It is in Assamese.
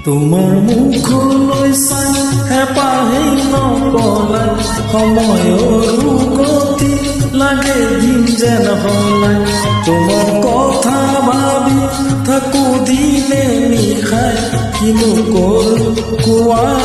তোমাৰ মুখলৈ চাই হেঁপাহেই নপলাই, সময়ৰো গতি লাগে দিন যেন সলাই। তোমাৰ কথা ভাবি থাকো দিনে নিশাই, কিনো কৰোঁ কোৱা